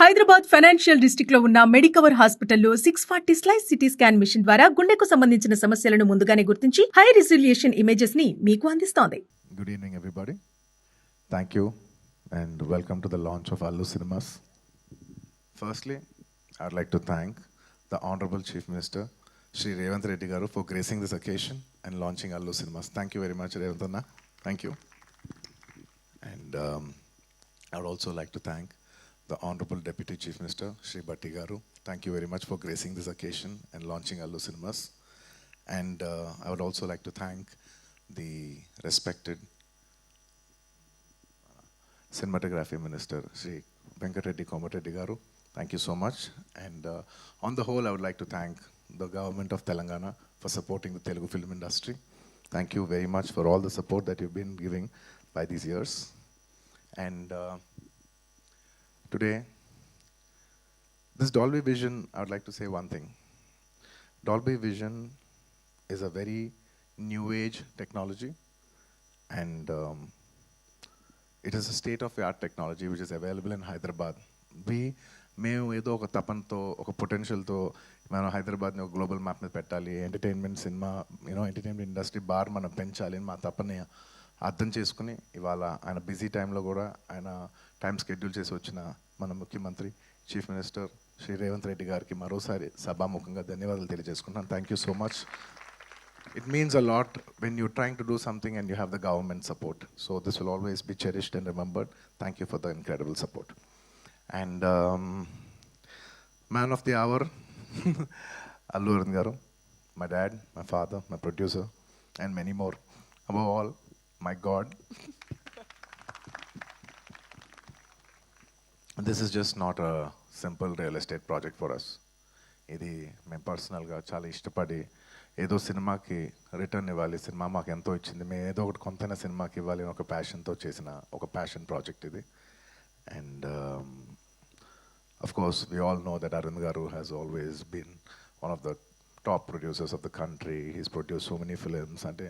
Hyderabad financial district లో ఉన్న Medicover హాస్పిటల్లో 640 స్లైస్ సిటీ స్కాన్ మిషన్ ద్వారా గుండెకు సంబంధించిన సమస్యలను ముందుగానే గుర్తించి హై రిజల్యూషన్ ఇమేజెస్ ని మీకు అందిస్తోంది. Good evening, everybody. Thank you and welcome to the launch of Allu Cinemas. Firstly, I'd like to thank the Honorable Chief Minister, Shri Revanth Reddy Garu, for gracing this occasion and launching Allu Cinemas. Thank you very much, Revanth Anna. Thank you. And I would also like to thank the Honorable Deputy Chief Minister, Shri Bhatti Garu. Thank you very much for gracing this occasion and launching Allu Cinemas. And I would also like to thank the respected Cinematography Minister, Shri Venkatreddy Komareddy Garu. Thank you so much. And on the whole, I would like to thank the government of Telangana for supporting the Telugu film industry. Thank you very much for all the support that you've been giving by these years. And today, this Dolby Vision, I would like to say one thing. Dolby Vision is a very new age technology, and it is a state-of-the-art technology which is available in Hyderabad. మేము ఏదో ఒక తపనతో ఒక పొటెన్షియల్తో మనం హైదరాబాద్ని ఒక global map మీద పెట్టాలి, entertainment cinema entertainment industry bar మనం పెంచాలి అని మా తపని అర్థం చేసుకుని ఇవాళ ఆయన బిజీ టైంలో కూడా ఆయన టైం షెడ్యూల్ చేసి వచ్చిన మన ముఖ్యమంత్రి చీఫ్ మినిస్టర్ శ్రీ రేవంత్ రెడ్డి గారికి మరోసారి సభాముఖంగా ధన్యవాదాలు తెలియజేసుకుంటున్నాను. Thank you so much. It means a lot when you're trying to do something and you have the government support. So this will always be cherished and remembered. Thank you for the incredible support. And man of the hour, Allu Arjun Garu, my dad, my father, my producer, and many more. Above all, my God. This is just not a simple real estate project for us. ఇది మేము పర్సనల్గా చాలా ఇష్టపడి ఏదో సినిమాకి return ఇవ్వాలి, cinema మాకు ఎంతో ఇచ్చింది, మేము ఏదో ఒకటి కొంతైనా సినిమాకి ఇవ్వాలి అని ఒక ప్యాషన్తో చేసిన ఒక ప్యాషన్ ప్రాజెక్ట్ ఇది. And of course we all know that Arun garu has always been one of the top producers of the country. He's produce so many films. అంటే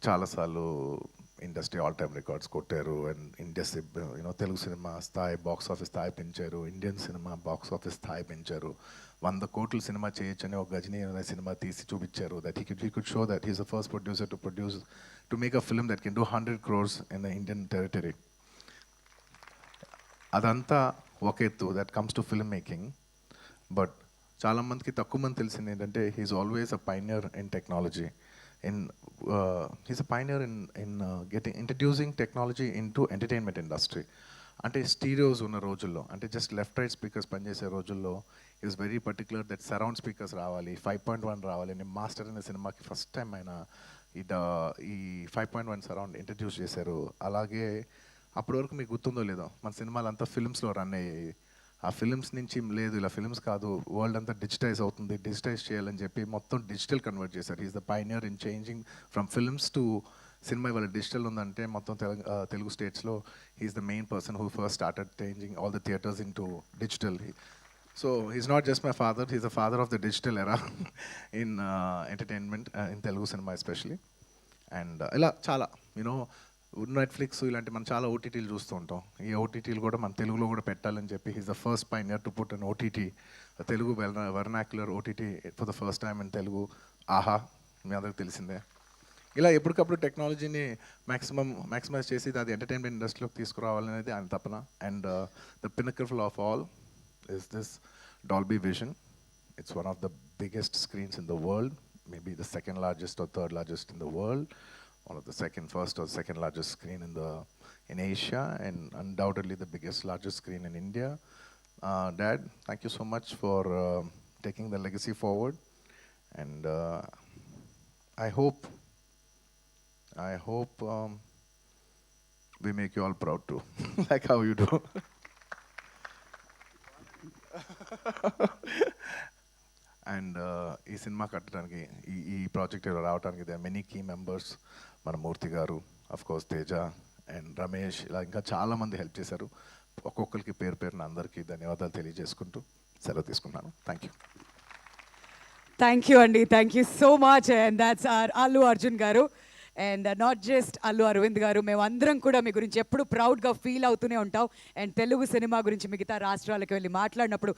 చాలాసార్లు ఇండస్ట్రీ ఆల్ టైమ్ రికార్డ్స్ కొట్టారు. అండ్ ఇండస్ట్రీ తెలుగు సినిమా స్థాయి box office స్థాయి పెంచారు, Indian cinema box office స్థాయి పెంచారు. 100 కోట్ల cinema చేయొచ్చని ఒక గజనీ అనే సినిమా తీసి చూపించారు. That he could show that he's the first producer to make a film that can do 100 crores in the Indian territory. అదంతా ఒక ఎత్తు, that comes to film making. But చాలామందికి తక్కువ మంది తెలిసింది ఏంటంటే he is always a pioneer in technology. He's a pioneer in introducing technology into entertainment industry. అంటే స్టీరియోస్ ఉన్న రోజుల్లో, అంటే జస్ట్ లెఫ్ట్ రైట్ స్పీకర్స్ పనిచేసే రోజుల్లో is very particular that surround speakers రావాలి, 5.1 రావాలి. నేను మాస్టర్ అనే సినిమాకి ఫస్ట్ టైం ఆయన ఈ 5.1 సరౌండ్ ఇంట్రడ్యూస్ చేశారు. అలాగే అప్పటి వరకు మీకు గుర్తుందో లేదో మన సినిమాలు అంతా ఫిల్మ్స్లో రన్ అయ్యాయి. ఆ ఫిల్మ్స్ నుంచి లేదు ఇలా ఫిల్మ్స్ కాదు, వరల్డ్ అంతా డిజిటైజ్ అవుతుంది, డిజిటైజ్ చేయాలని చెప్పి మొత్తం డిజిటల్ కన్వర్ట్ చేశారు. He's the pioneer in changing from films to cinema. ఇవాళ డిజిటల్ ఉందంటే మొత్తం తెలుగు స్టేట్స్లో he's the main person who first started changing all the theatres in to digital. So he's not just my father, he's the father of the digital era in entertainment in Telugu cinema especially. And ఇలా చాలా Netflix ఇలాంటి మనం చాలా ఓటీటీలు చూస్తూ ఉంటాం. ఈ ఓటీటీలు కూడా మన తెలుగులో కూడా పెట్టాలని చెప్పి he's the first pioneer to put an OTT, Telugu vernacular OTT for the first time in Telugu. ఆహా, మీ అందరికి తెలిసిందే. ఇలా ఎప్పటికప్పుడు టెక్నాలజీని మ్యాక్సిమైజ్ చేసి అది ఎంటర్టైన్మెంట్ ఇండస్ట్రీలోకి తీసుకురావాలనేది ఆయన తపన. And the pinnacle of all is this Dolby Vision. It's one of the biggest screens in the world, maybe the second largest or third largest in the world. One of the first or second largest screen in Asia, and undoubtedly the largest screen in India. Dad, thank you so much for taking the legacy forward, and I hope we make you all proud too, like how you do. And ఈ cinema కట్టడానికి ఈ project రావడానికి there are many key members. మన Murthy garu, of course Teja and Ramesh, ఇలా ఇంకా చాలామంది help చేశారు. ఒక్కొక్కరికి పేరు పేరున అందరికీ ధన్యవాదాలు తెలియజేసుకుంటూ సెలవు తీసుకున్నాను. Thank you. థ్యాంక్ యూ అండి, thank you so much. And that's our Allu Arjun garu. And not just Allu Aravind garu, మేమందరం కూడా మీ గురించి ఎప్పుడు ప్రౌడ్గా ఫీల్ అవుతూనే ఉంటాం. అండ్ తెలుగు సినిమా గురించి మిగతా రాష్ట్రాలకు వెళ్ళి మాట్లాడినప్పుడు